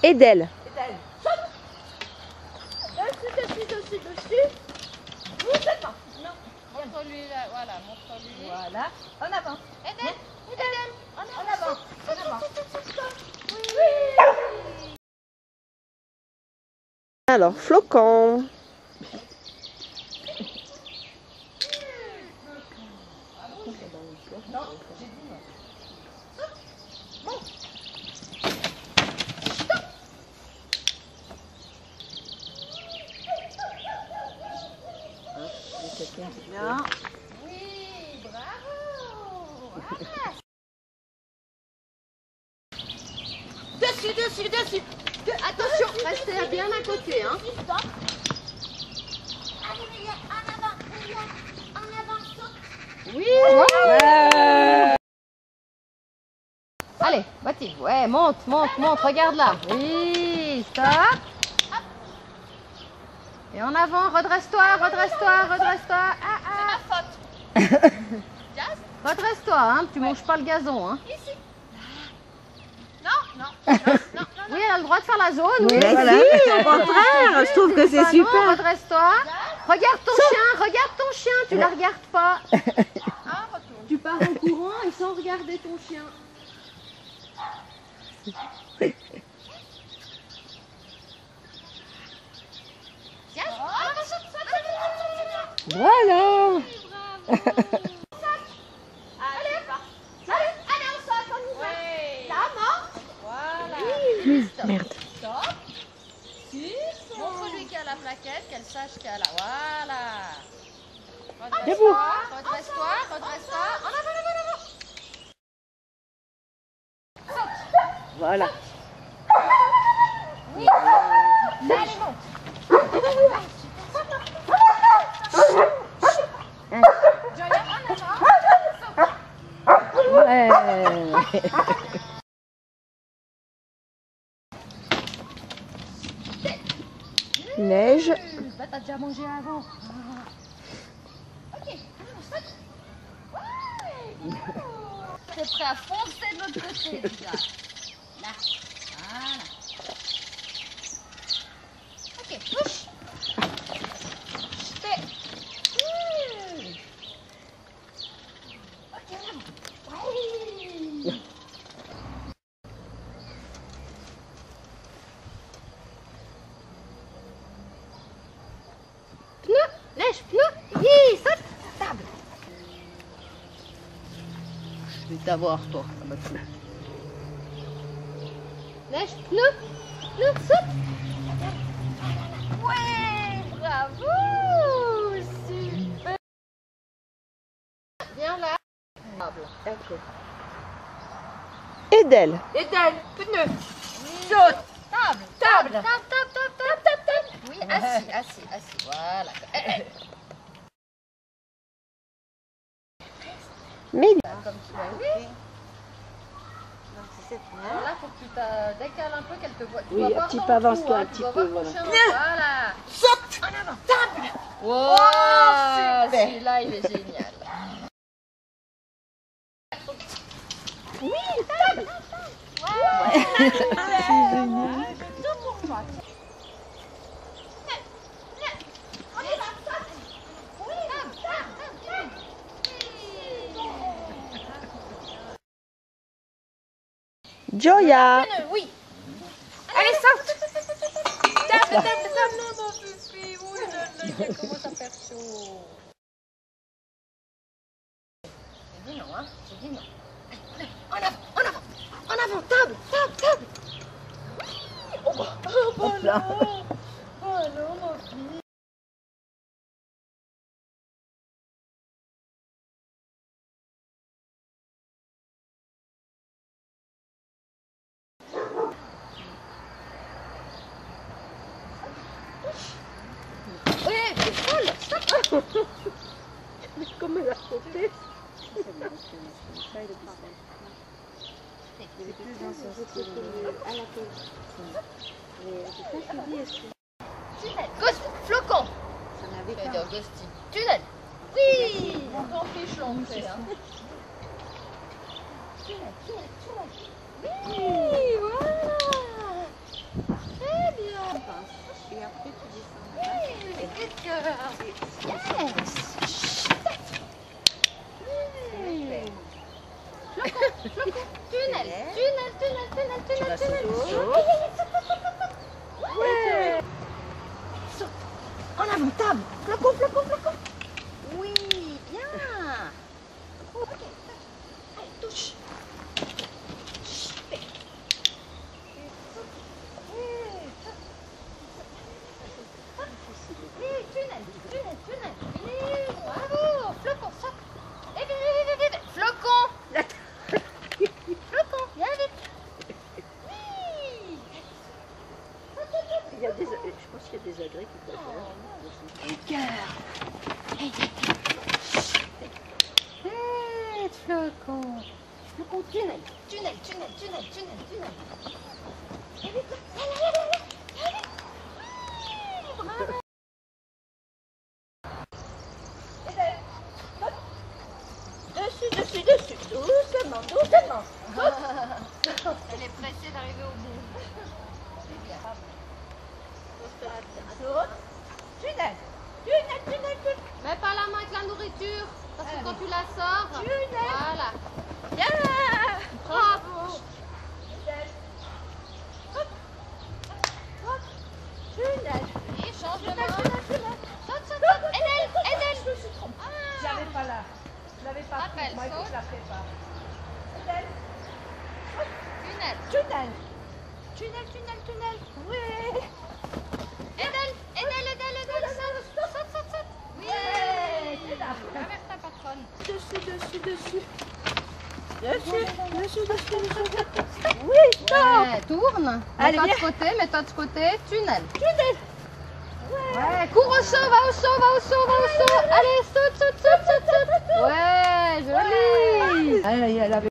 Edel. Dessus. Vous faites pas. Non. Montre-lui là, voilà, montre-lui. Voilà. En avant. Edel. En avant. Oui. Alors, Flocon. Non, j'ai dit non. Bon. Bien. Oui, bravo. Voilà. Dessus. Attention, restez bien à côté, hein. Allez, en avant, saute. Oui. Allez, Mathilde, ouais, monte, regarde là. Oui, stop. Et en avant, redresse-toi. C'est ma faute. Redresse-toi, hein, tu manges pas le gazon, hein. Ici. Non. Oui, elle a le droit de faire la zone, oui. Mais voilà. si, au contraire, je trouve que c'est Non, super. redresse-toi. Regarde ton chien, tu la regardes pas. Tu pars en courant et sans regarder ton chien. Voilà. Allez, on saute, on y va. Là, non. Voilà. Merde. Stop. Montre-lui qu'elle a la plaquette, qu'elle sache qu'elle a. Voilà. Redresse-toi. En avant. Voilà. Oui. Allez, monte. Joya, en avant. Ouais. Neige. Bah, t'as déjà mangé avant. Ok, saute. Ouais. T'es prêt à foncer de l'autre côté, déjà. Là. Voilà. Ok, touche. Jeter. Ok, en avant. Oui. Neige, pneu, oui, saute, table. Je vais t'avoir, toi. Neige, pneu, saute. Ouais, bravo, super. Viens là. Table. Edel. Pneu, saute. Table. Oui, assis, voilà. Mais Comme tu l'as vu. Alors là, faut que tu te décales un peu, qu'elle te voit. Tu Oui, vas un voir petit dans peu, le avance-toi trou, un hein, petit tu vas peu, voir ton voilà. chien. Voilà. Saute. En avant. Table. Wow, celui-là, il est génial. Oui, table. Ouais. c'est génial. Tout pour toi. Joya. Oui. Allez, saute. Tape. Non, mon pipi. Oui, il commence à faire chaud. J'ai dit non, hein. En avant, table. Oui. Oh, bah non. Oh non, mon fils. Oui, c'est folle. Comme elle a sauté. Ghost, flocon. Je vais dire Ghosty. Tunnel. Oui. On s'en fiche, l'entrée. Hein. Oui, voilà. Tunnel, tunnel, tunnel, tunnel, tunnel, tunnel. Ouais. En avant, table. Flocon, flocon, flocon. Oui, bien. Ok. Allez, touche. Tunnel, tunnel, tunnel. Bravo. Flocon, saute. Vite, vite, vite, vite. Flocon. Flocon, viens vite. Oui. Il y a des, je pense qu'il y a des agrès qui peuvent faire. Cœur. Vite, flocon. Flocon, tunnel, tunnel, tunnel, tunnel, tunnel, tunnel. Viens vite, allez, allez, allez, allez. Oui, bravo. Dessus, dessus, dessus. Doucement, doucement. Elle est pressée d'arriver au bout. Saute. Tunnel. Tunnel, tunnel, tunnel. Mets pas la main avec la nourriture, parce que quand tu la sors, voilà. Bien. Bravo. Tunnel. Et change de main. Tunnel, tunnel. Saute, saute, saute. Aide-elle, aide-elle. Je me suis trompée. Je l'avais pas là. Je l'avais pas Rappelle, pris. Moi, il faut que je la prépare. Tunnel. Tunnel. Tunnel. Tunnel, tunnel, tunnel. Oui. Aide-elle, aide-elle, aide-elle, aide-elle. Saute, saute, saute, saute. Oui. Avec ta patronne. Dessus, dessus, dessus. Dessus, dessus, dessus, dessus. Oui, top. Ouais, tourne. Allez, Mets-toi de viens. côté, mets-toi de côté. Tunnel. Tunnel. Ouais, cours au saut, va au saut, va au saut, va au saut. Allez, saute, saute, saute, saute, saute. Ouais, joli. Allez, elle avait.